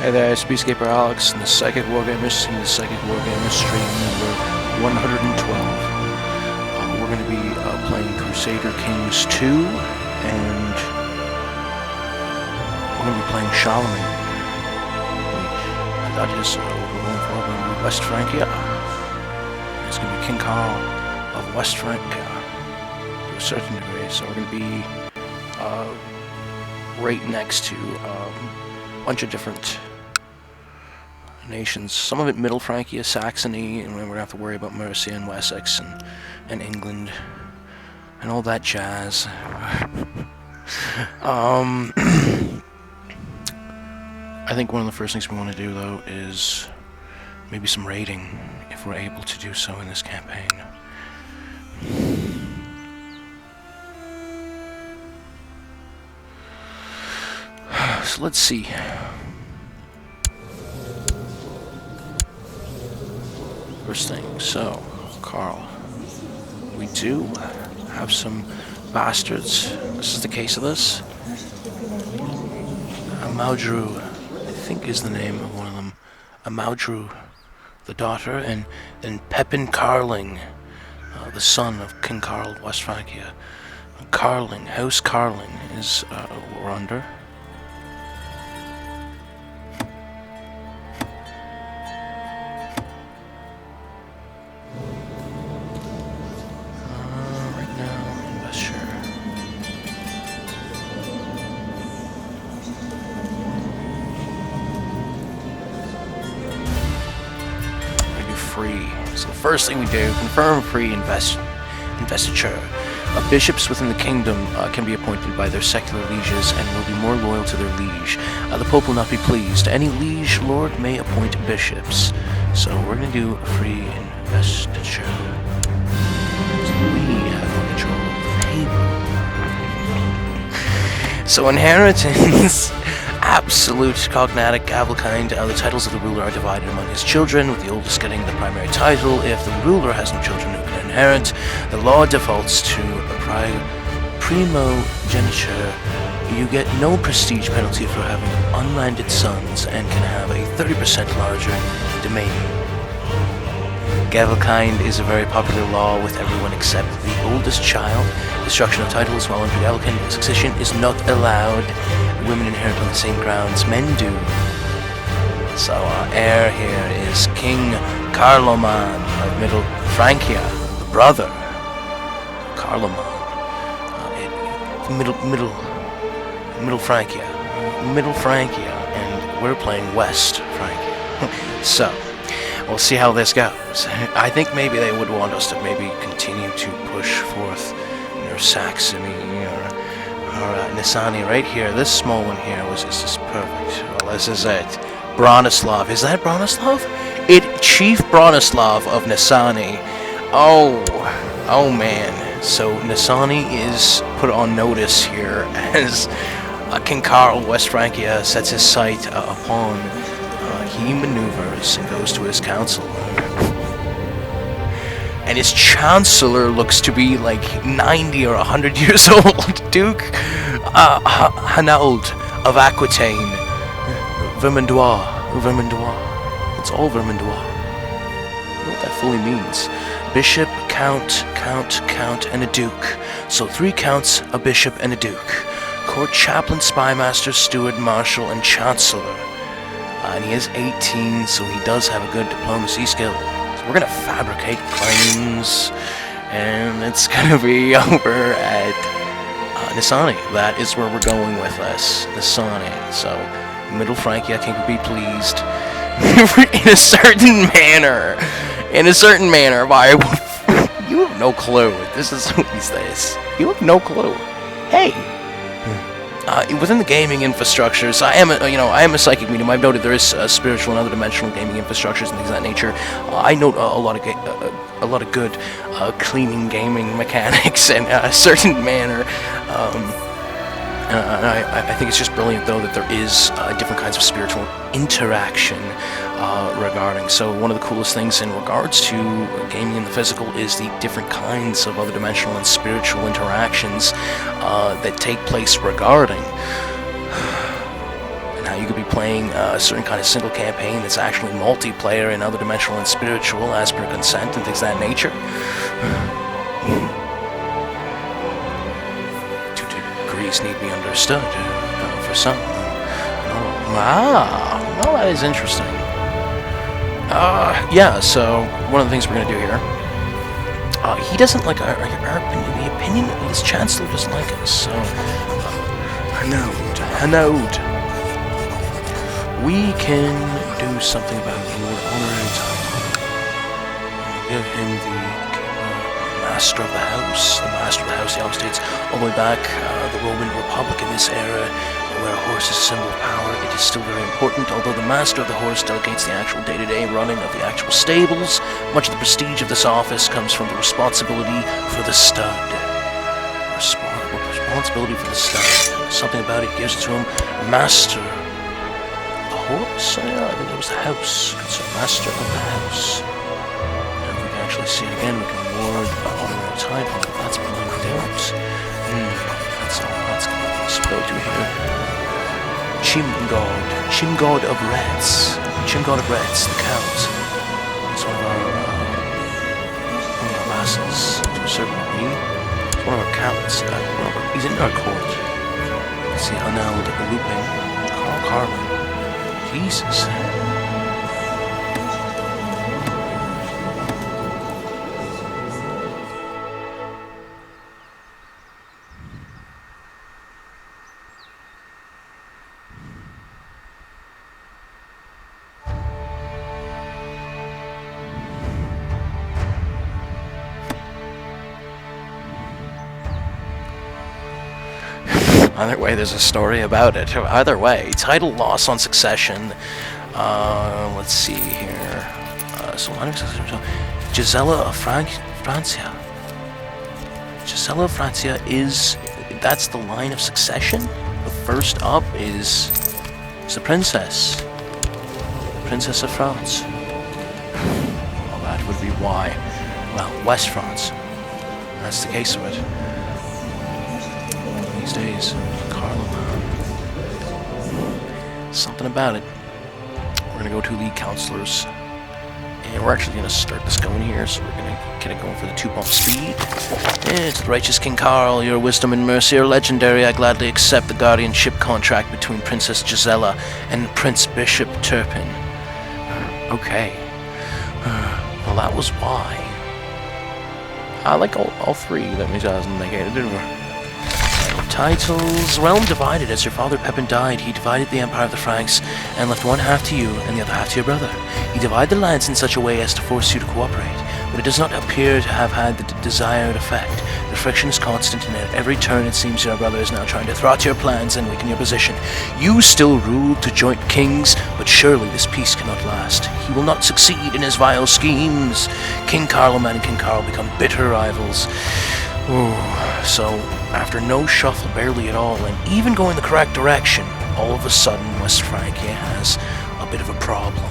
Hey there, it's Peacekeeper Alex and the Psychic Wargamers and the Psychic Wargamers stream number 112. We're going to be playing Crusader Kings 2, and we're going to be playing Charlemagne. That is what we're going for. We're going to be West Francia. It's going to be King Carl of West Francia to a certain degree, so we're going to be right next to a bunch of different nations. Some of it Middle Francia, Saxony, and we're going to have to worry about Mercia and Wessex and England and all that jazz. I think one of the first things we want to do, though, is maybe some raiding, if we're able to do so in this campaign. So let's see. First thing, so, Carl. We do have some bastards. This is the case of this. Amaudru, I think is the name of one of them. Amaudru, the daughter, and then Pepin Carling, the son of King Carl of West Francia. Carling, House Carling is what we're under. So the first thing we do, confirm free investiture. Bishops within the kingdom can be appointed by their secular lieges and will be more loyal to their liege. The Pope will not be pleased. Any liege lord may appoint bishops. So we're going to do a free investiture. So we have control of the paper. So inheritance. Absolute cognatic cavalkind. The titles of the ruler are divided among his children, with the oldest getting the primary title. If the ruler has no children who can inherit, the law defaults to primogeniture. You get no prestige penalty for having unlanded sons and can have a 30% larger domain. Gavelkind is a very popular law with everyone except the oldest child. Destruction of titles while under Gavelkind succession is not allowed. Women inherit on the same grounds men do. So our heir here is King Charlemagne of Middle Francia, the brother Charlemagne. Middle Francia, and we're playing West Francia. So we'll see how this goes. I think maybe they would want us to maybe continue to push forth near Saxony or Nisani right here. This small one here is just perfect. Well, this is it. Bronislav. Is that Bronislav? Chief Bronislav of Nisani. Oh man. So Nisani is put on notice here as King Carl of West Francia sets his sight upon. He maneuvers and goes to his council. And his chancellor looks to be like 90 or 100 years old. Duke Hanaud of Aquitaine. Vermandois. It's all Vermandois. I don't know what that fully means. Bishop, count, and a duke. So 3 counts, a bishop, and a duke. Court chaplain, spymaster, steward, marshal, and chancellor. And he is 18, so he does have a good diplomacy skill. So we're going to fabricate claims, and it's going to be over at Nisani. That is where we're going with this, Nisani. So, Middle Francia can be pleased in a certain manner. Why? You have no clue. This is who is this. You have no clue. Hey. Within the gaming infrastructures, I am a psychic medium. I've noted there is spiritual and other dimensional gaming infrastructures and things of that nature. I note a lot of good cleaning gaming mechanics in a certain manner. I think it's just brilliant, though, that there is different kinds of spiritual interaction regarding. So one of the coolest things in regards to gaming in the physical is the different kinds of other dimensional and spiritual interactions that take place regarding. And how you could be playing a certain kind of single campaign that's actually multiplayer and other dimensional and spiritual as per consent and things of that nature. Two degrees need be understood for some. Well, that is interesting. Yeah, so one of the things we're going to do here, he doesn't like our opinion. The opinion of this Chancellor doesn't like us, so... Hanaud. We can do something about your honorary title. Give him the Master of the House. The Master of the House, the Alps states, all the way back, the Roman Republic in this era, where a horse is a symbol of power, it is still very important. Although the Master of the Horse delegates the actual day-to-day running of the actual stables, much of the prestige of this office comes from the responsibility for the stud. Responsibility for the stud. Something about it gives it to him. Master of the Horse? Yeah, I think it was the House. So Master of the House. And if we can actually see it again, we can award the honorary title. That's blanked out. That's all that's going to go to here. Chimgod of Reds. Chimgod of Reds, the Count. He's one of our vassals, to a certain degree. He's one of our counts. He's in our court. Let's see, Hanaud, Lupin, Carlin. Jesus. Either way, there's a story about it. Either way, title loss on succession. Let's see here. Gisela of Francia. Gisela of Francia is... That's the line of succession? The first up is the princess. Princess of France. Well, that would be why. Well, West France. That's the case of it. These days, Charlemagne. Something about it. We're gonna go to the counselors, and we're actually gonna start this going here. So we're gonna get it going for the 2-bump speed. It's the righteous King Carl. Your wisdom and mercy are legendary. I gladly accept the guardianship contract between Princess Gisela and Prince Bishop Turpin. Okay. Well, that was why. I like all three that we just negated, didn't we? Titles. Realm divided. As your father Pepin died, he divided the empire of the Franks and left one half to you and the other half to your brother. He divided the lands in such a way as to force you to cooperate, but it does not appear to have had the desired effect. The friction is constant, and at every turn it seems your brother is now trying to thwart your plans and weaken your position. You still rule to joint kings, but surely this peace cannot last. He will not succeed in his vile schemes. King Charlemagne and King Carl become bitter rivals. Ooh, so, after no shuffle, barely at all, and even going the correct direction, all of a sudden West Francia has a bit of a problem.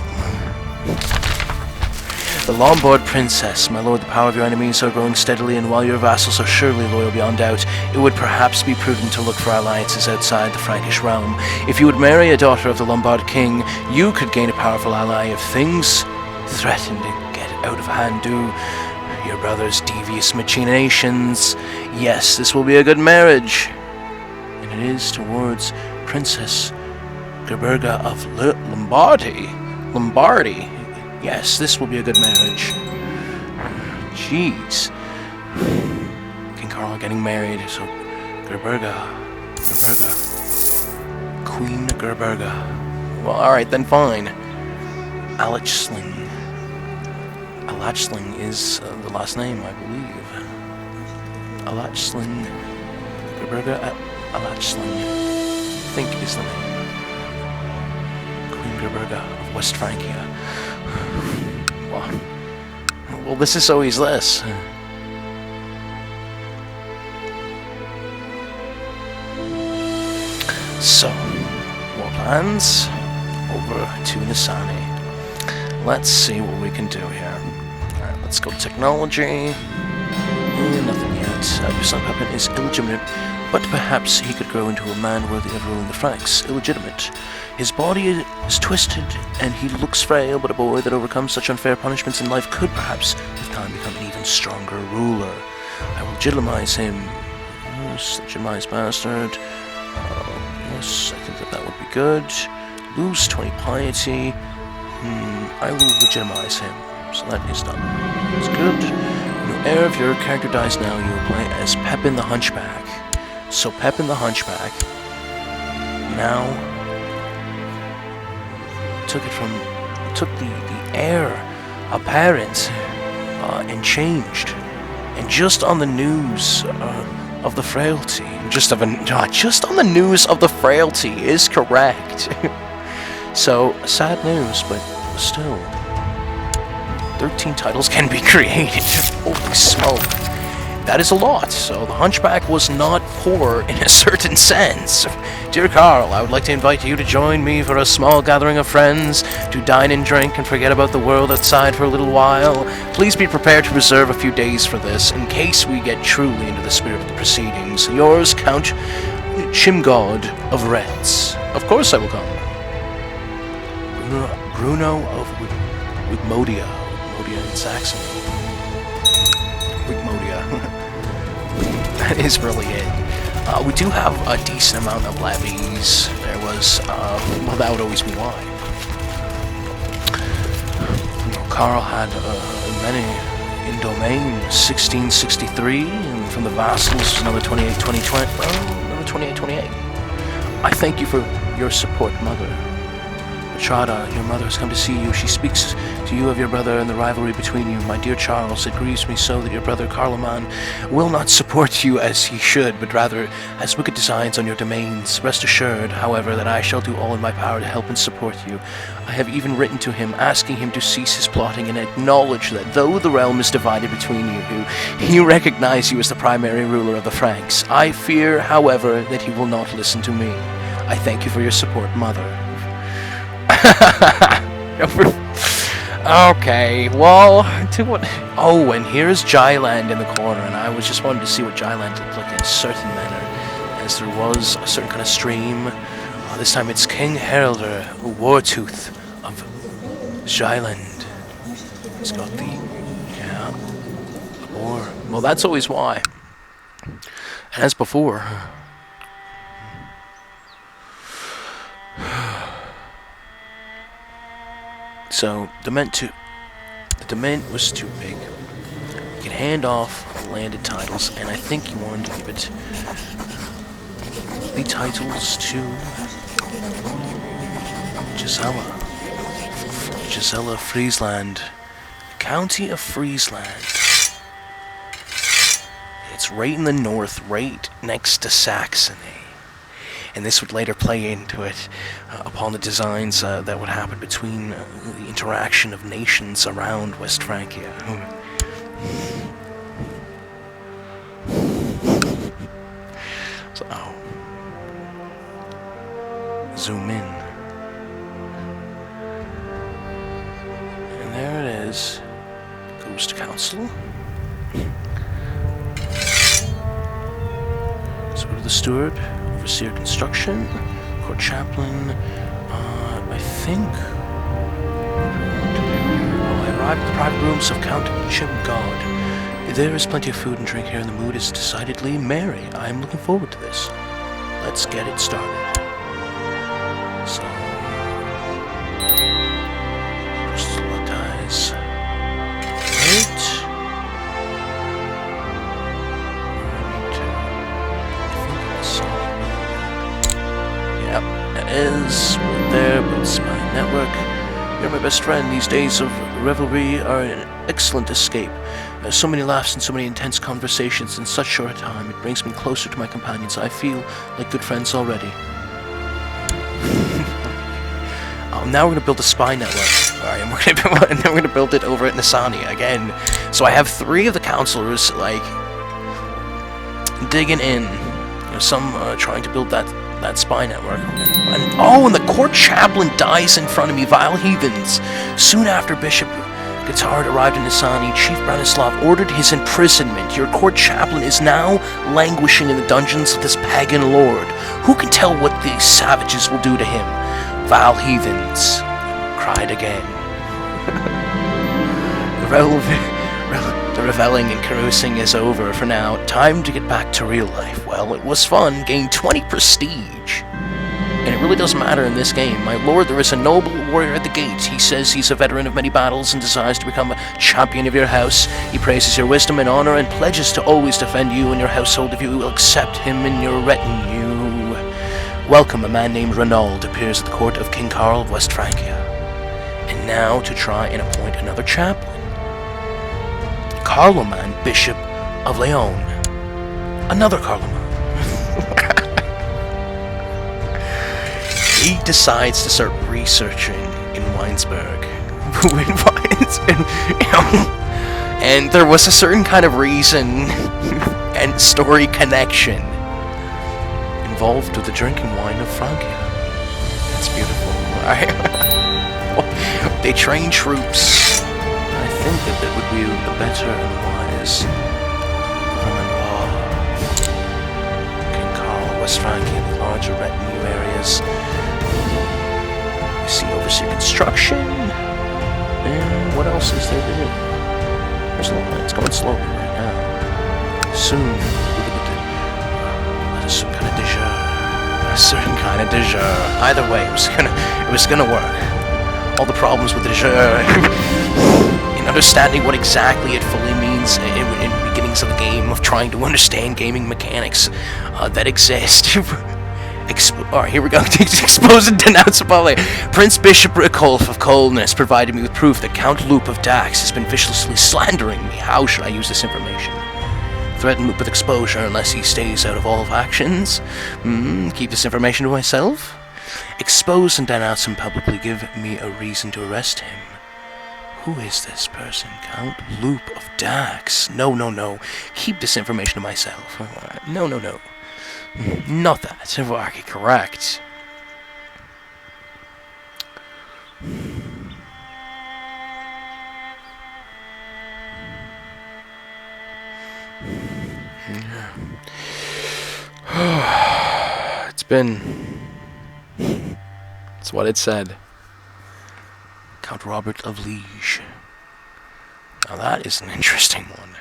The Lombard Princess. My lord, the power of your enemies are growing steadily, and while your vassals are surely loyal beyond doubt, it would perhaps be prudent to look for alliances outside the Frankish realm. If you would marry a daughter of the Lombard king, you could gain a powerful ally. If things threaten to get out of hand due your brother's devious machinations, yes, this will be a good marriage. And it is towards Princess Gerberga of Lombardy. Yes, this will be a good marriage. Jeez. King Carl getting married, so Gerberga. Queen Gerberga. Well, alright then, fine. Alachsling is the last name, I believe. Alachsling. Gerberga Alachsling, I think is the name. Queen Gerberga of West Francia. Well, this is always this. So, more plans. Over to Nisani. Let's see what we can do here. Alright, let's go to technology. Nothing yet. Your son Pepin is illegitimate. but perhaps he could grow into a man worthy of ruling the Franks, illegitimate. His body is twisted, and he looks frail, but a boy that overcomes such unfair punishments in life could perhaps, with time, become an even stronger ruler. I will legitimize him. Yes, legitimize bastard. Yes, I think that would be good. Lose 20 piety. I will legitimize him. So that is done. That's good. Heir of your character dies now, you will play as Pepin the Hunchback. So Pepin the Hunchback now took the heir apparent and changed. And just on the news of the frailty, just on the news of the frailty is correct. So sad news, but still. 13 titles can be created. Holy smoke. That is a lot. So the Hunchback was not poor in a certain sense. Dear Carl, I would like to invite you to join me for a small gathering of friends to dine and drink and forget about the world outside for a little while. Please be prepared to reserve a few days for this in case we get truly into the spirit of the proceedings. Yours, Count Chimgod of Retz. Of course I will come. Bruno of Wigmodia. In Saxony. Wigmodia. That is really it. We do have a decent amount of levies. There was, well, that would always be why. Carl had many in domain, 1663, and from the vassals, another 28. I thank you for your support, Mother. Trada, your mother has come to see you. She speaks to you of your brother and the rivalry between you. My dear Charles, it grieves me so that your brother Charlemagne will not support you as he should, but rather has wicked designs on your domains. Rest assured, however, that I shall do all in my power to help and support you. I have even written to him, asking him to cease his plotting and acknowledge that though the realm is divided between you two, he recognizes you as the primary ruler of the Franks. I fear, however, that he will not listen to me. I thank you for your support, Mother. Okay, well, to what? Oh, and here's Jyland in the corner, and I was just wanting to see what Jyland looked like in a certain manner, as there was a certain kind of stream. This time it's King Heraldr Wartooth of Jyland. He's got the war. Well, that's always why. And as before. So, the domain was too big. You can hand off landed titles, and I think you wanted to give it the titles to Gisela Friesland. County of Friesland. It's right in the north, right next to Saxony. And this would later play into it upon the designs that would happen between the interaction of nations around West Francia. So, zoom in. And there it is. Goes to council. So go to the steward. Overseer construction, court chaplain, I think. I arrived at the private rooms of Count Chimgod. There is plenty of food and drink here, and the mood is decidedly merry. I am looking forward to this. Let's get it started. So, proselytize. Right. Is there, but it's my network. You're my best friend. These days of revelry are an excellent escape. There's so many laughs and so many intense conversations in such short a time. It brings me closer to my companions. I feel like good friends already. Now we're going to build a spy network. Alright, and we're going to build it over at Nisani again. So I have 3 of the counselors, like, digging in. Some trying to build that spy network. And the court chaplain dies in front of me, vile heathens. Soon after Bishop Guitard arrived in Nisani, Chief Branislav ordered his imprisonment. Your court chaplain is now languishing in the dungeons of this pagan lord. Who can tell what these savages will do to him? Vile heathens, cried again. The reveling and carousing is over for now. Time to get back to real life. Well, it was fun. Gained 20 prestige. And it really doesn't matter in this game. My lord, there is a noble warrior at the gate. He says he's a veteran of many battles and desires to become a champion of your house. He praises your wisdom and honor and pledges to always defend you and your household if you will accept him in your retinue. Welcome, a man named Renaud appears at the court of King Carl of West Francia. And now to try and appoint another chaplain. Charlemagne, Bishop of Lyon. Another Charlemagne. He decides to start researching in Weinsberg. And there was a certain kind of reason and story connection involved with the drinking wine of Francia. That's beautiful, right? They train troops. I think that would be a better and wise King Carl, West Francia, the larger retinue areas. We see oversee construction. And what else is there to do? There's a lot. It's going slowly right now. Soon we'll get a certain kind of dessert. A certain kind of dessert. Either way, it was gonna work. All the problems with the dessert. In understanding what exactly it fully means in the beginnings of the game, of trying to understand gaming mechanics that exist. Alright, here we go. Expose and denounce Apollo. Prince Bishop Ricolf of Colness provided me with proof that Count Loop of Dax has been viciously slandering me. How should I use this information? Threaten Loop with exposure unless he stays out of all factions? Keep this information to myself? Expose and denounce him publicly. Give me a reason to arrest him. Who is this person? Count Loop of Dax. No. Keep this information to myself. No. Not that. Okay, correct. It's what it said. Count Robert of Liege. Now that is an interesting one.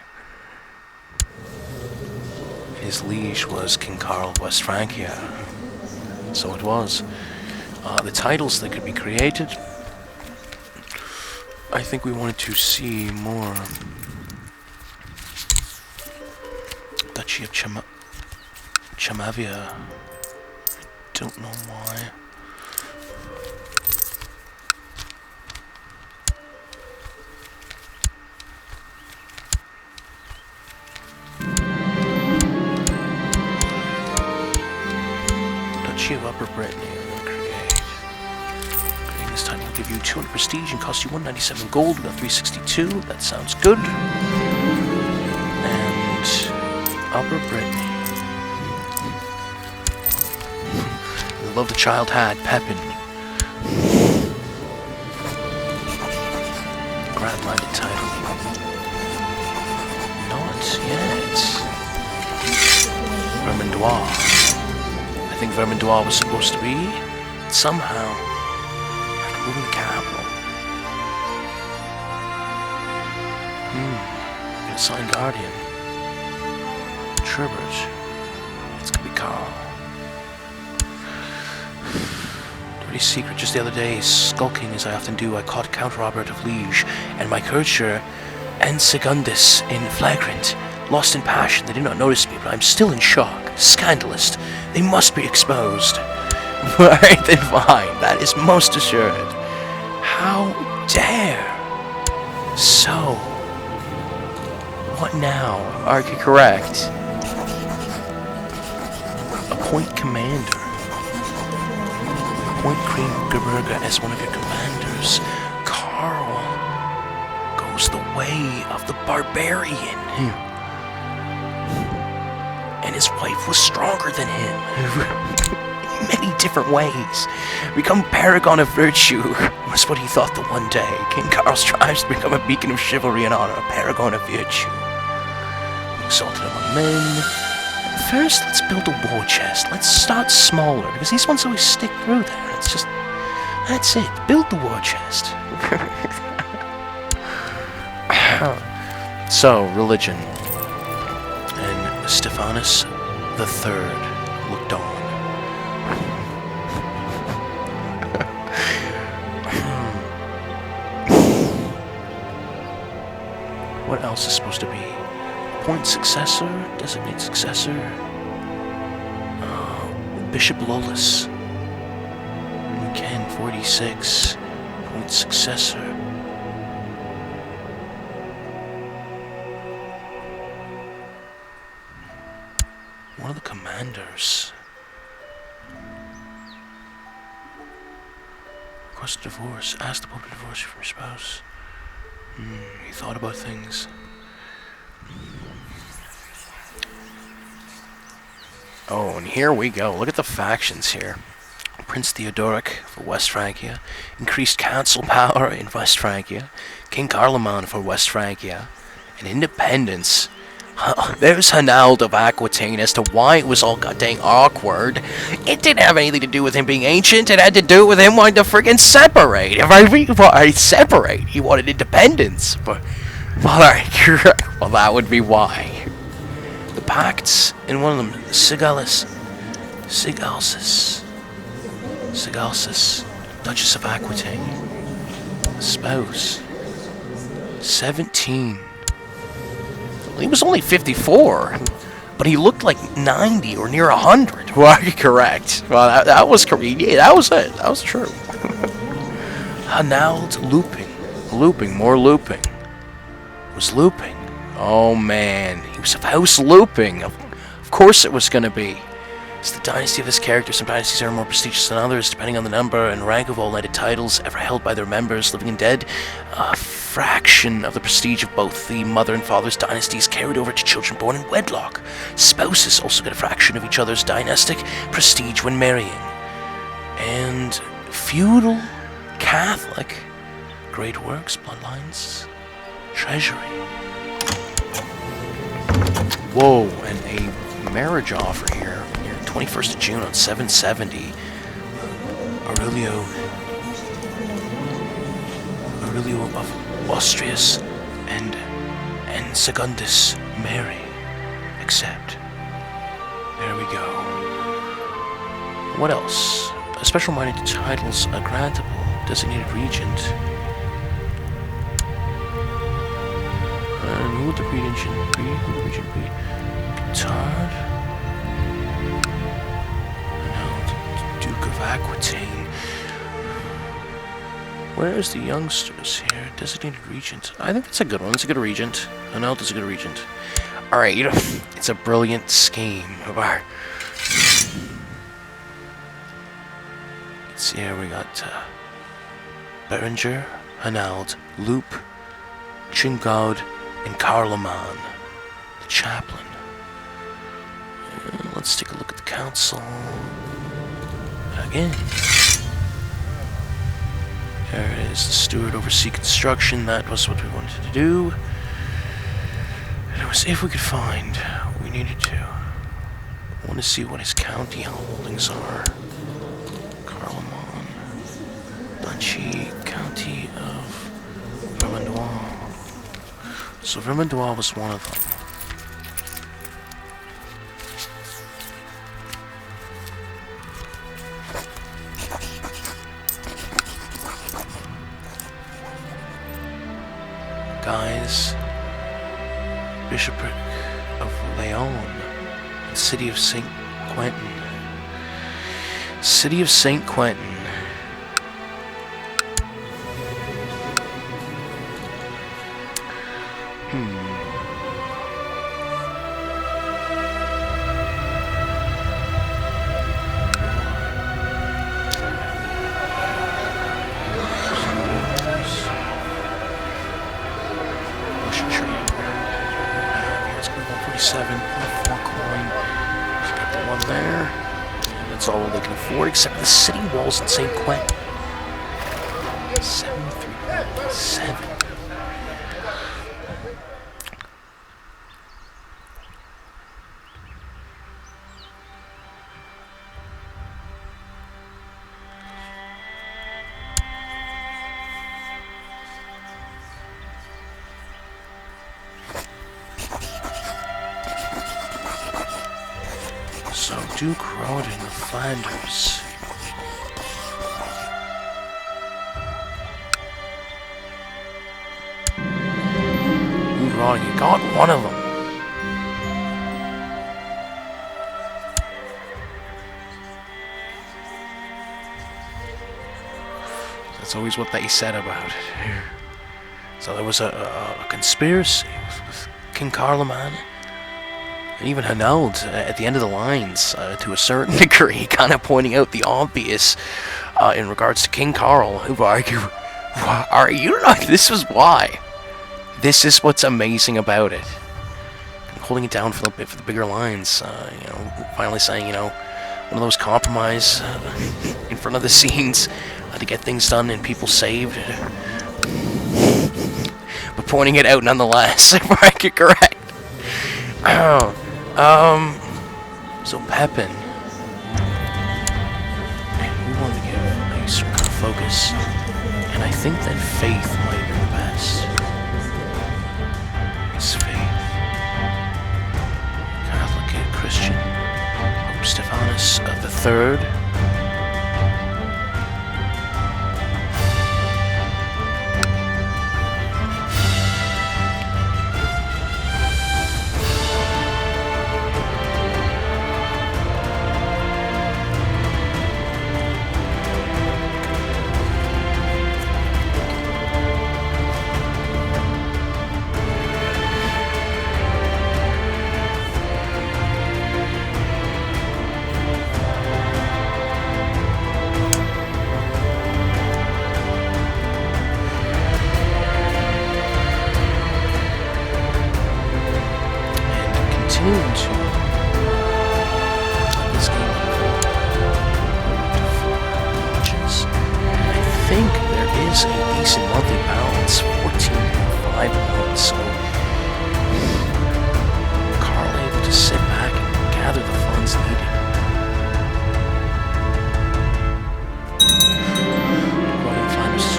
His liege was King Carl of West Francia. So it was. The titles that could be created. I think we wanted to see more. Duchy of Chamavia. Don't know why. Duchy of Upper Brittany. Creating this title will give you 200 prestige and cost you 197 gold. We got 362. That sounds good. And Upper Brittany. The love the child had, Pepin. Grand-minded title. Not yet. Vermandois. I think Vermandois was supposed to be. Somehow. After moving the capital. Get a signed guardian. Sherbert. It's gonna be Carl. Dirty secret. Just the other day, skulking as I often do, I caught Count Robert of Liege and my courtier and Segundus in flagrant. Lost in passion, they did not notice me, but I'm still in shock. Scandalous. They must be exposed. Alright, then fine. That is most assured. How dare? So, what now? Are you correct? Appoint commander. Appoint Kriegerberger as one of your commanders. Carl goes the way of the barbarian. And his wife was stronger than him. In many different ways. Become paragon of virtue was what he thought the one day. King Carl strives to become a beacon of chivalry and honor, a paragon of virtue. Exalted among men, First, let's build a war chest. Let's start smaller, because these ones always stick through there. It's just... That's it. Build the war chest. So, religion. And Stephanus the Third looked on. What else is supposed to be? Appoint successor, designate successor. Bishop Lollis. Ken 46. Appoint successor. One of the commanders. Request a divorce. Ask the Pope to divorce you from your spouse. He thought about things. Oh, and here we go. Look at the factions here. Prince Theodoric for West Francia. Increased council power in West Francia. King Charlemagne for West Francia. And independence. There's Hanaud of Aquitaine as to why it was all goddamn awkward. It didn't have anything to do with him being ancient. It had to do with him wanting to friggin' separate. If I read why separate, he wanted independence. But, well, that would be why. The pacts in one of them, Sigalsis, Duchess of Aquitaine, spouse, 17. He was only 54, but he looked like 90 or near 100. Well, correct. Well, that was correct. Yeah, that was it. That was true. Hanaud looping, more looping. Was looping. Oh man, he was of house looping. Of course, it was going to be. It's the dynasty of this character. Some dynasties are more prestigious than others, depending on the number and rank of all knighted titles ever held by their members, living and dead. A fraction of the prestige of both the mother and father's dynasties carried over to children born in wedlock. Spouses also get a fraction of each other's dynastic prestige when marrying. And feudal, Catholic, great works, bloodlines, treasury. Whoa, and a marriage offer here. 21st of June on 770. Aurelio of Austrias and Secundus marry. Accept. There we go. What else? A special minded titles are grantable. Designated regent. And who would the regent be? Who would the regent be? Guitard. Duke of Aquitaine. Where's the youngsters here? Designated regent. I think that's a good one. It's a good regent. Hanaud is a good regent. Alright, you know, it's a brilliant scheme of our... Let's see here, we got Berenger, Hanaud, Loop, Chingaud, and Carloman, the chaplain. Let's take a look at the council. Again. There it is, the steward oversee construction. That was what we wanted to do. And it was if we could find what we needed to. I want to see what his county holdings are. Carloman. Duchy, county of Vermandois. So Vermandois was one of them. Guys, Bishopric of Leon, and City of St. Quentin. City of St. Quentin. Except the city walls in St. Quentin. 737. Duke Rodin of Flanders. Duke Rodin, you got one of them. That's always what they said about it. So there was a conspiracy with King Charlemagne, and even Hanaud at the end of the lines, to a certain degree, kind of pointing out the obvious in regards to King Carl, who argue, this was why. This is what's amazing about it. I'm holding it down for the bigger lines, you know, finally saying, you know, one of those compromise in front of the scenes to get things done and people saved. But pointing it out nonetheless, if I get correct. So Pepin. We want to give a certain focus, and I think that faith might be the best. It's faith. Catholic and Christian. Pope Stephanus III.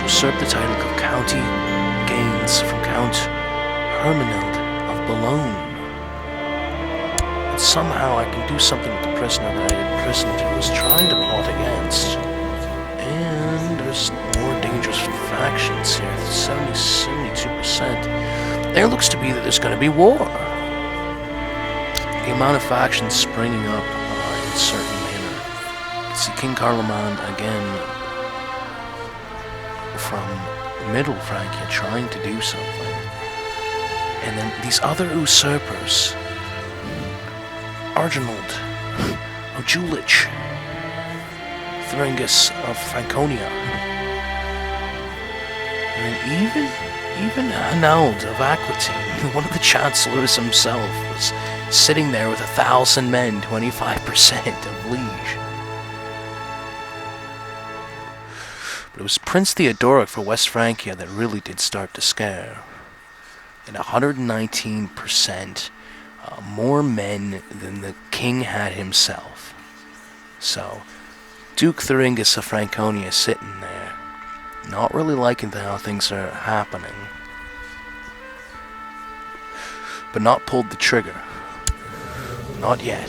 Usurped the title of County Gains from Count Hermenild of Boulogne. And somehow I can do something with the prisoner that I imprisoned who was trying to plot against. And there's more dangerous factions here. 72%. There looks to be that there's going to be war. The amount of factions springing up in a certain manner. You can see King Charlemagne again from Middle Francia trying to do something. And then these other usurpers, Arginold, Ojulich, Thuringus of Franconia, and even Hanaud of Aquitaine, one of the chancellors himself, was sitting there with 1,000 men, 25% of liege. But it was Prince Theodoric for West Francia that really did start to scare. And 119% more men than the king had himself. So, Duke Thuringus of Franconia sitting there, not really liking how things are happening, but not pulled the trigger. Not yet.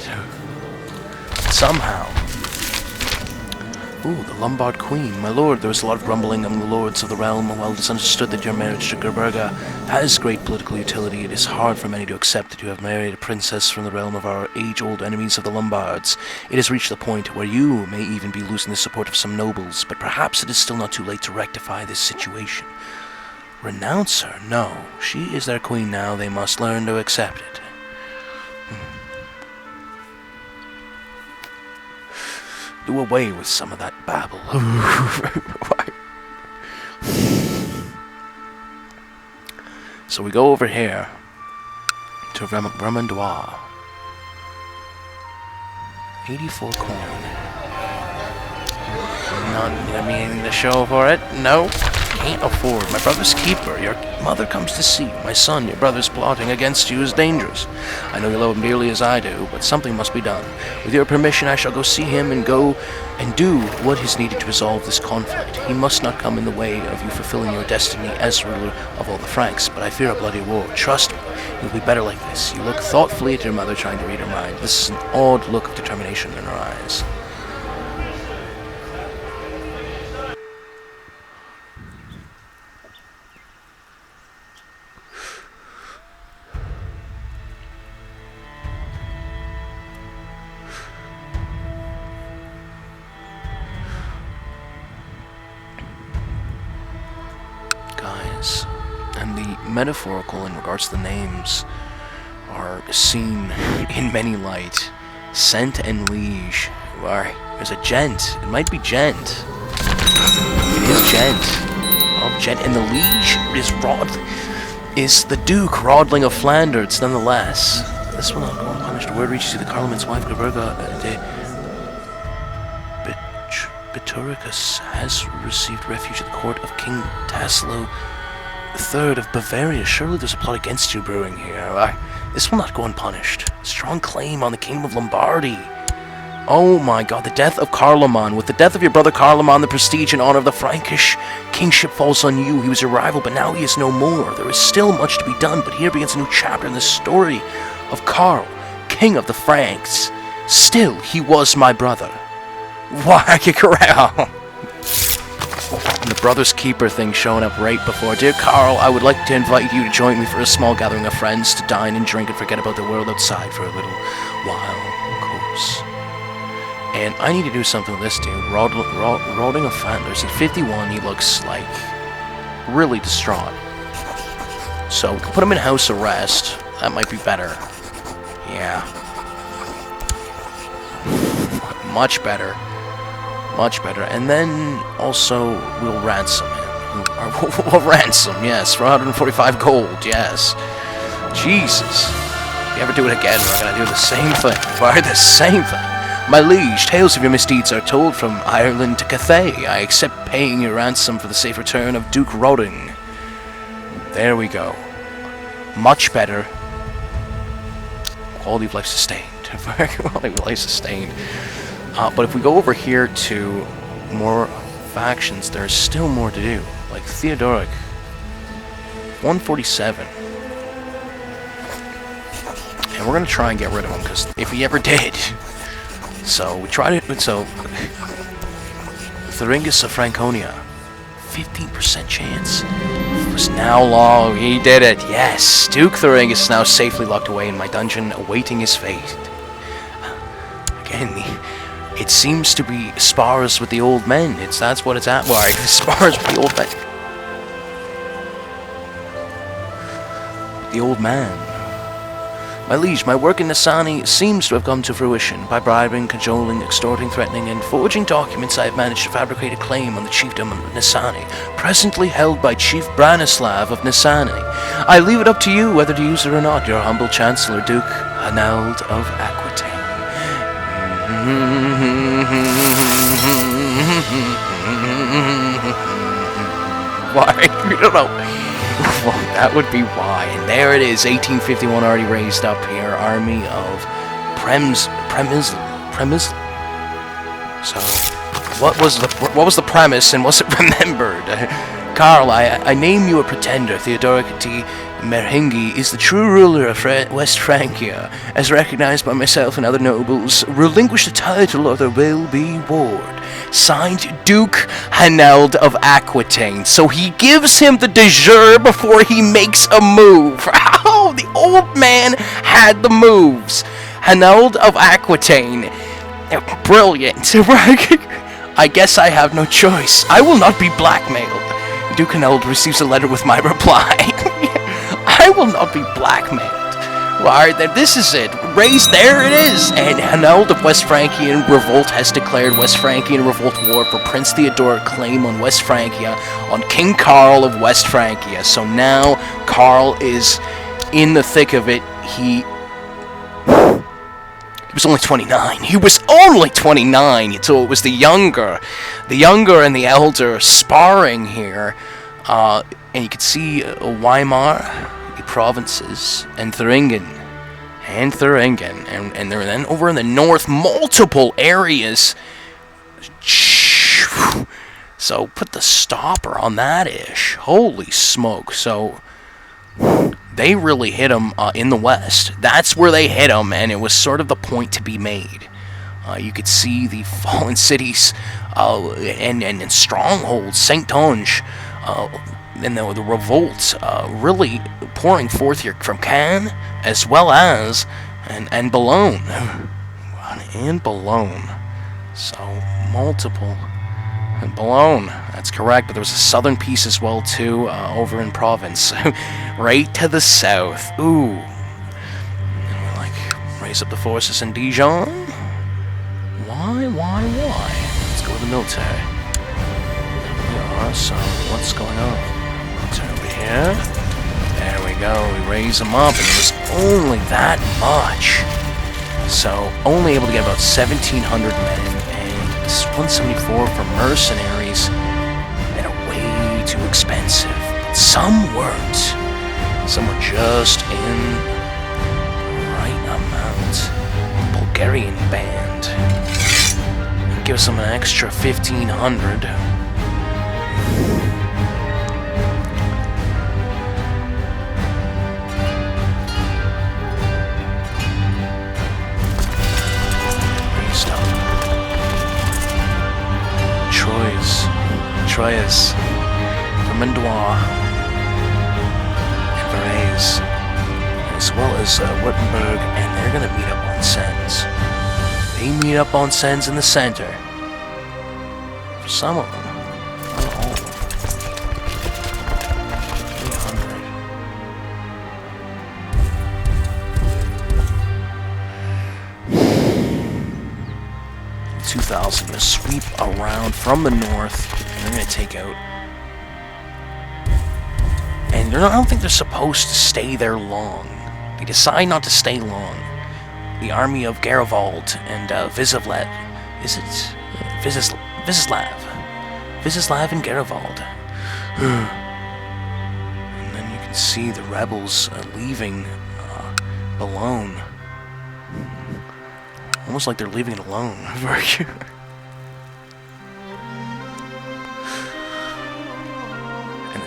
Somehow. Ooh, the Lombard Queen. My lord, there is a lot of grumbling among the lords of the realm. While it is understood that your marriage to Gerberga has great political utility, it is hard for many to accept that you have married a princess from the realm of our age-old enemies of the Lombards. It has reached the point where you may even be losing the support of some nobles, but perhaps it is still not too late to rectify this situation. Renounce her? No. She is their queen now. They must learn to accept it. Do away with some of that babble. So we go over here to Vermandois. 84 coin. Not gonna be in the show for it. No. can't afford. My brother's keeper, your mother comes to see you. My son, your brother's plotting against you is dangerous. I know you love him dearly as I do, but something must be done. With your permission, I shall go see him and go and do what is needed to resolve this conflict. He must not come in the way of you fulfilling your destiny as ruler of all the Franks, but I fear a bloody war. Trust me, you'll be better like this. You look thoughtfully at your mother, trying to read her mind. This is an odd look of determination in her eyes. And the metaphorical in regards to the names are seen in many light. Cent and liege. Why, there's a gent. It might be gent. It is gent. Oh, gent. And the liege is the Duke Rodling of Flanders, nonetheless. This will not go unpunished. The word reaches you, the Carloman's wife, Gerberga de Bituricus, has received refuge at the court of King Tassilo III of Bavaria. Surely there's a plot against you brewing here. This will not go unpunished. Strong claim on the kingdom of Lombardy. Oh my god, the death of Charlemagne. With the death of your brother Charlemagne, the prestige and honor of the Frankish kingship falls on you. He was your rival, but now he is no more. There is still much to be done, but here begins a new chapter in the story of Karl, king of the Franks. Still, he was my brother. Why, you're correct. The brother's keeper thing showing up right before. Dear Karl, I would like to invite you to join me for a small gathering of friends to dine and drink and forget about the world outside for a little while, of course. And I need to do something with this dude. Rodling of Flanders. He's 51. He looks like really distraught. So we can put him in house arrest. That might be better. Yeah. Much better. Much better. And then also we'll ransom him. We'll ransom, yes, for 145 gold, yes. Jesus. If you ever do it again, we're gonna do the same thing. Why, the same thing. My liege, tales of your misdeeds are told from Ireland to Cathay. I accept paying your ransom for the safe return of Duke Roding. There we go. Much better. Quality of life sustained. Quality of life sustained. But if we go over here to more factions, there's still more to do. Like Theodoric, 147. And we're going to try and get rid of him, because if he ever did... So, we tried it, so... Thuringus of Franconia, 15% chance. It was now long, he did it, yes! Duke Thuringus is now safely locked away in my dungeon, awaiting his fate. Again, it seems to be spars with the old men. That's what it's at. Why? Spars with the old men. The old man. My liege, my work in Nisani seems to have come to fruition. By bribing, cajoling, extorting, threatening, and forging documents, I have managed to fabricate a claim on the chiefdom of Nisani, presently held by Chief Branislav of Nisani. I leave it up to you whether to use it or not, your humble Chancellor, Duke Hanald of Aquitaine. Why? We don't know. Well, that would be why. And there it is, 1851 already raised up here. Army of Premis. So, what was the premise, and was it remembered? Karl, I name you a pretender. Theodoric de Merhingi is the true ruler of West Francia, as recognized by myself and other nobles. Relinquish the title or there will be ward. Signed, Duke Hanald of Aquitaine. So he gives him the de jure before he makes a move. Oh, the old man had the moves. Hanald of Aquitaine. Brilliant. I guess I have no choice. I will not be blackmailed. Duke Hanald receives a letter with my reply. I will not be blackmailed. Alright, then this is it. Raised, there it is. And Hanald of West Francia Revolt has declared West Francian Revolt war for Prince Theodoric claim on West Francia on King Karl of West Francia. So now Karl is in the thick of it. He was only 29. He was only 29. So it was the younger and the elder sparring here. And you can see Weimar, the provinces, and Thuringen. And they're then over in the north, multiple areas. So put the stopper on that ish. Holy smoke. So they really hit them in the west. That's where they hit them, and it was sort of the point to be made. You could see the fallen cities and strongholds, Saint-Onge, and the revolt really pouring forth here from Caen, as well as and Boulogne. And Boulogne. So multiple. And Boulogne, that's correct, but there was a southern piece as well too, over in Provence, right to the south. Ooh. And we raise up the forces in Dijon. Why? Let's go to the military. There we are. So what's going on? Military over here. There we go. We raise them up, and it was only that much. So only able to get about 1,700 men. 174 for mercenaries, and are way too expensive. But some weren't. Some were just in the right amount. Bulgarian band. Give us them an extra 1,500. Troyes, Vermandois, and Varese, as well as Württemberg, and they're going to meet up on Sens. They meet up on Sens in the center. For some of them, not all of them. 300. 2,000 to sweep around from the north. They're going to take out. And I don't think they're supposed to stay there long. They decide not to stay long. The army of Garibaldi and Vizislav. Is it? Vizislav and Garibaldi. And then you can see the rebels leaving Boulogne. Almost like they're leaving it alone.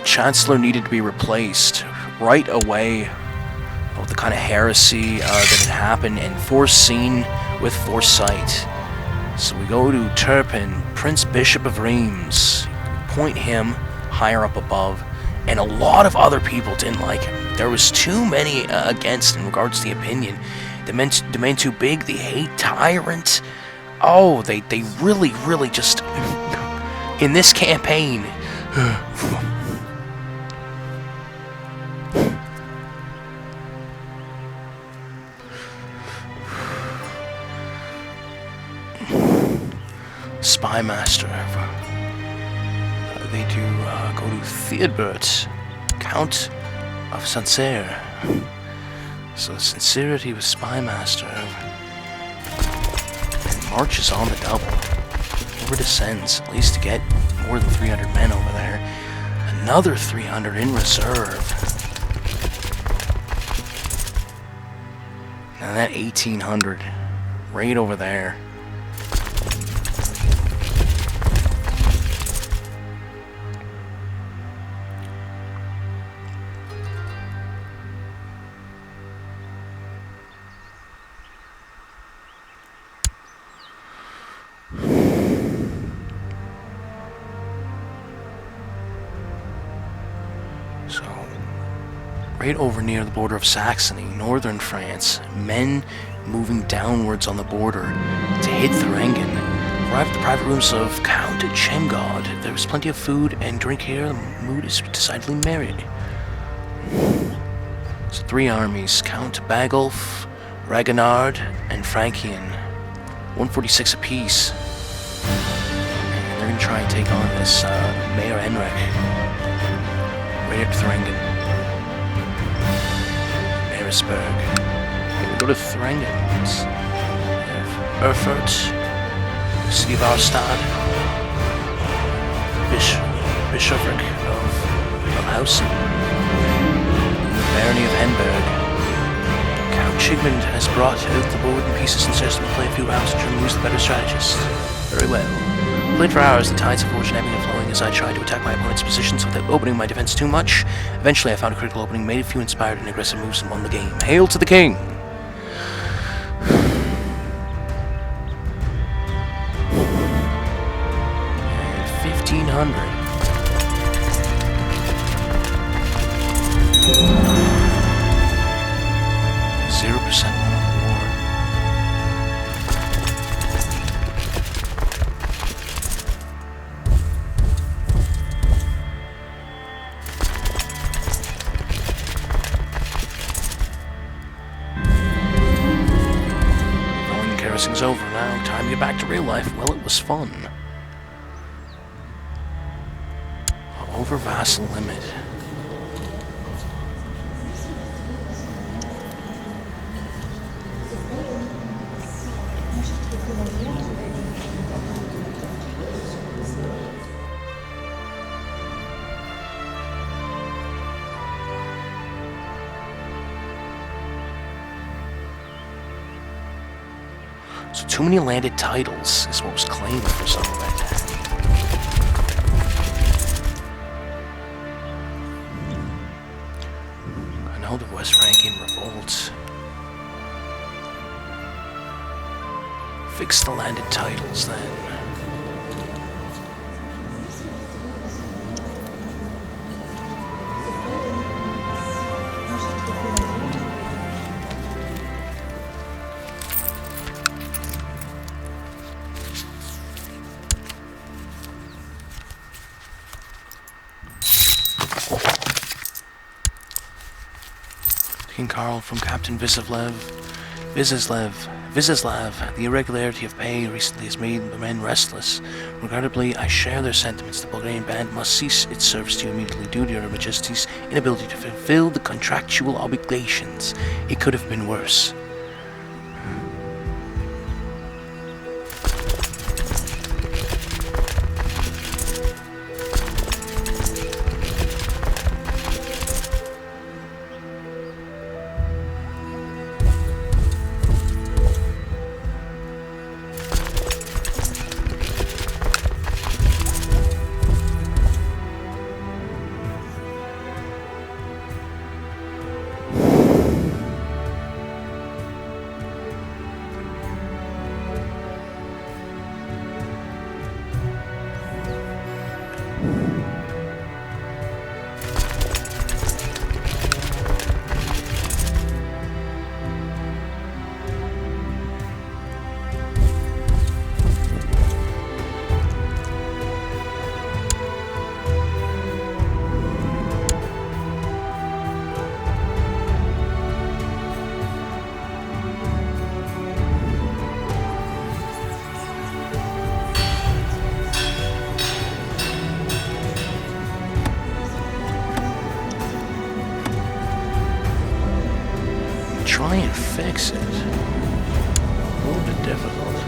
Chancellor needed to be replaced right away with the kind of heresy that had happened and foreseen with foresight. So we go to Turpin, Prince Bishop of Reims, point him higher up above, and a lot of other people didn't like him. There was too many against in regards to the opinion. The men too big, they hate tyrant. Oh, they really just in this campaign. Spymaster. They do go to Theodbert, Count of Sancerre. So Sincerity was Spymaster. And marches on the double. Over to Sens, at least to get more than 300 men over there. Another 300 in reserve. Now that 1,800 right over there. Right over near the border of Saxony, northern France, men moving downwards on the border to hit Thuringen. Arrived at the private rooms of Count Chemgod. There was plenty of food and drink here. The mood is decidedly merry. So 3 armies, Count Bagulf, Ragnard, and Frankian. 146 apiece. And they're going to try and take on this Mayor Enric. Right up to Thuringen. Mayersburg. Okay, we go to Thuringen. Erfurt. City of Arstad. Bishopric of Hausen, barony of Henberg. Count Chigmund has brought out the board in pieces and says we'll play a few rounds to determine who's the better strategist. Very well. Played for hours, the tides of fortune ebbing and flowing as I tried to attack my opponent's positions without opening my defense too much. Eventually I found a critical opening, made a few inspired and aggressive moves, and won the game. Hail to the king! And 1500. 0% won on the war. Rolling kerosene over now. Time to get back to real life. Well, it was fun. Over vassal limit. So too many landed titles is what was claimed for some of it. I know the West Frankian revolt. Fix the landed titles then. King Karl from Captain Vizislev. The irregularity of pay recently has made the men restless. Regrettably, I share their sentiments. The Bulgarian band must cease its service to you immediately due to your Majesty's inability to fulfill the contractual obligations. It could have been worse. Try and fix it. A little bit difficult.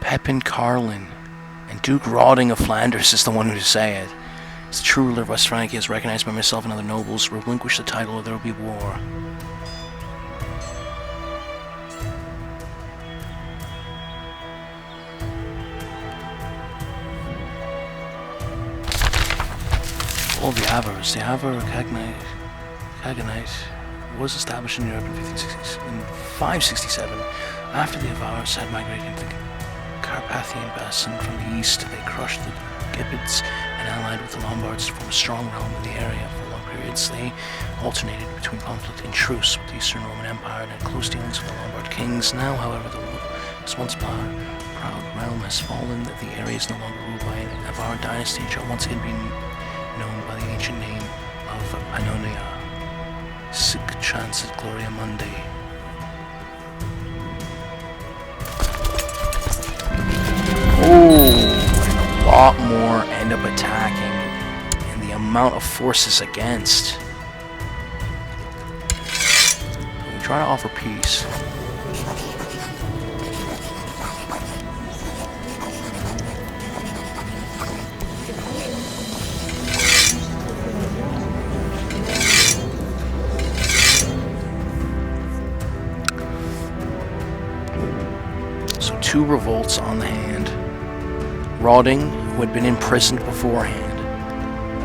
Pepin Carlin and Duke Roding of Flanders is the one who say it. As the true ruler of West Francia is recognized by myself and other nobles, relinquish the title or there will be war. All the Avars. The Avar Khaganate was established in Europe in 567. After the Avars had migrated into the Carpathian Basin from the east, they crushed the Gepids and allied with the Lombards to form a strong realm in the area. For long periods, they alternated between conflict and truce with the Eastern Roman Empire and had close dealings with the Lombard kings. Now, however, this once proud realm has fallen. The area is no longer ruled by an Avar dynasty and shall once again be known by the ancient name of Pannonia. Sic transit Gloria Mundi. Oh, and a lot more end up attacking, and the amount of forces against. We try to offer peace. Two revolts on the hand. Roding, who had been imprisoned beforehand,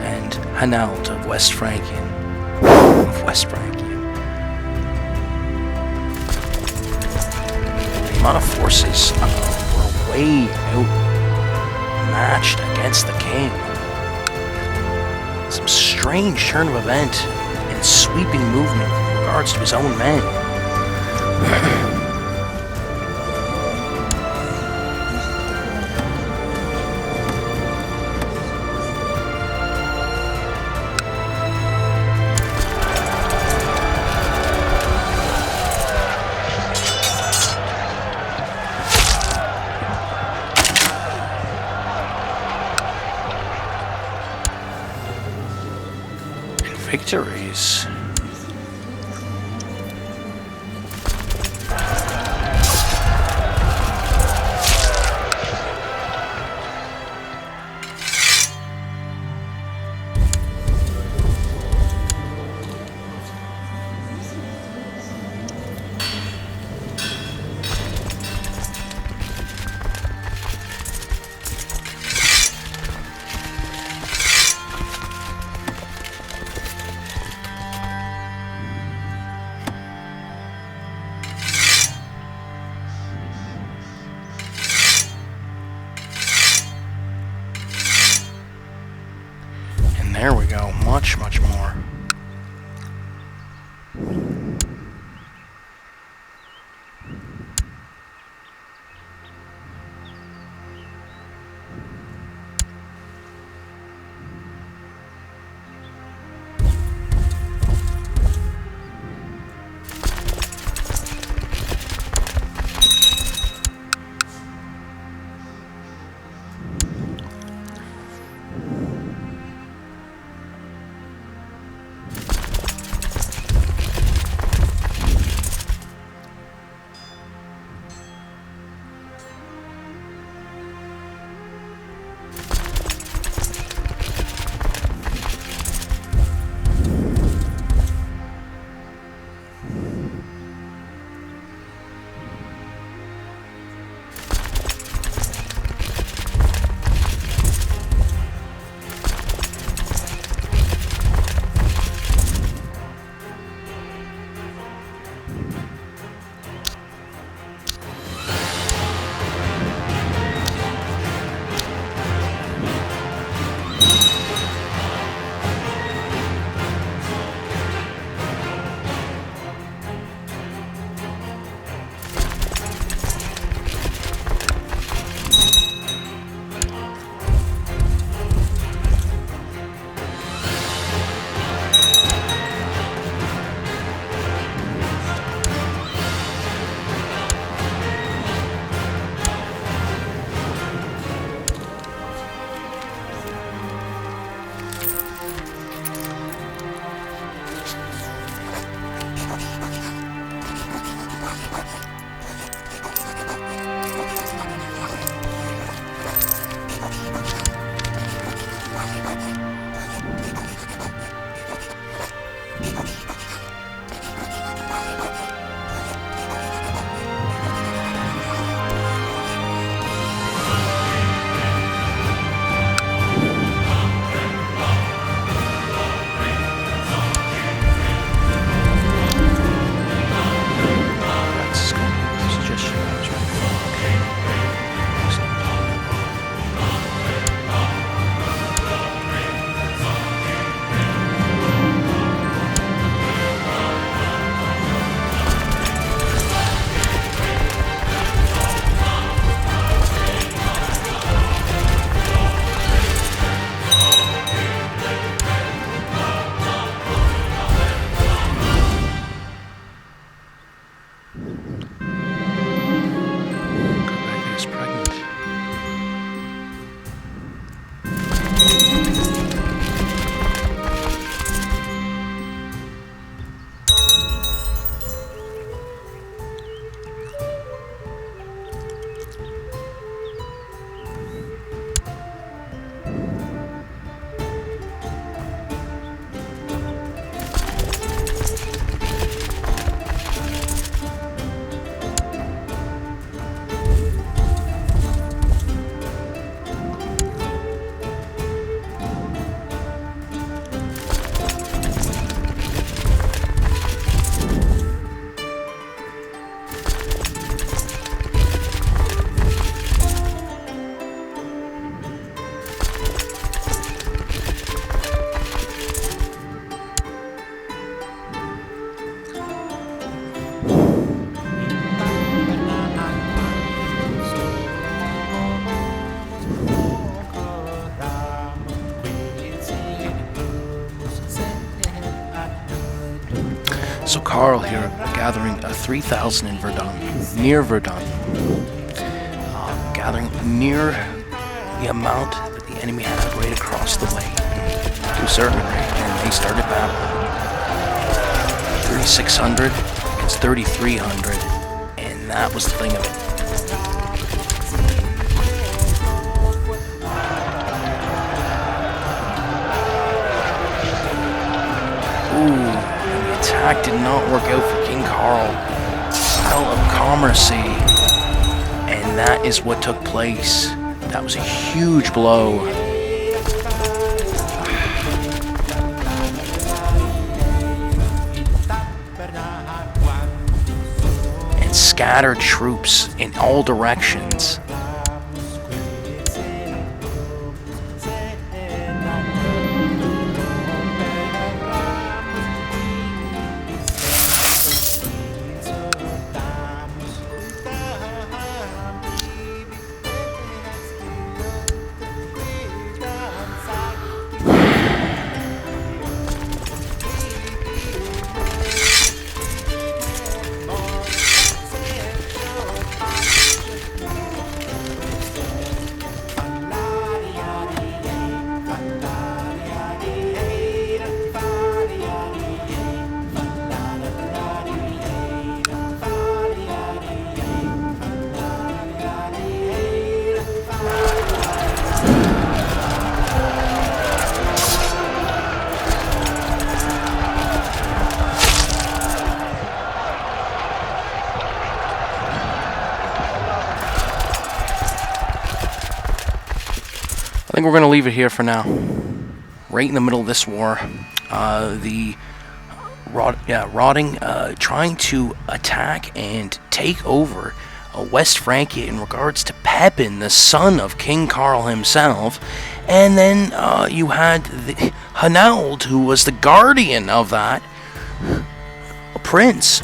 and Hanault of West Francia. The amount of forces were way outmatched against the king. Some strange turn of event and sweeping movement in regards to his own men. Victories. There we go, much more. So Karl here gathering 3,000 in Verdun, near Verdun, gathering near the amount that the enemy had right across the way, to a certain degree, and they started battle. 3,600 against 3,300, and that was the thing of it. Ooh, and the attack did not work out for King Karl. Hell of commerce, and that is what took place. That was a huge blow. And scattered troops in all directions. I think we're going to leave it here for now. Right in the middle of this war, Rotting trying to attack and take over West Francia in regards to Pepin, the son of King Karl himself, and then you had Hanaud, who was the guardian of that prince,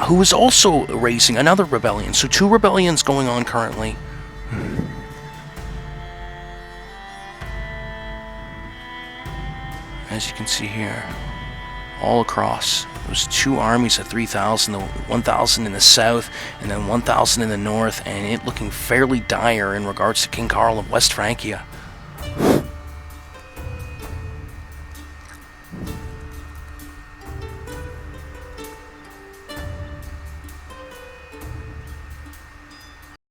who was also raising another rebellion. So 2 rebellions going on currently. As you can see here, all across, those 2 armies of 3,000, the 1,000 in the south, and then 1,000 in the north, and it looking fairly dire in regards to King Karl of West Francia.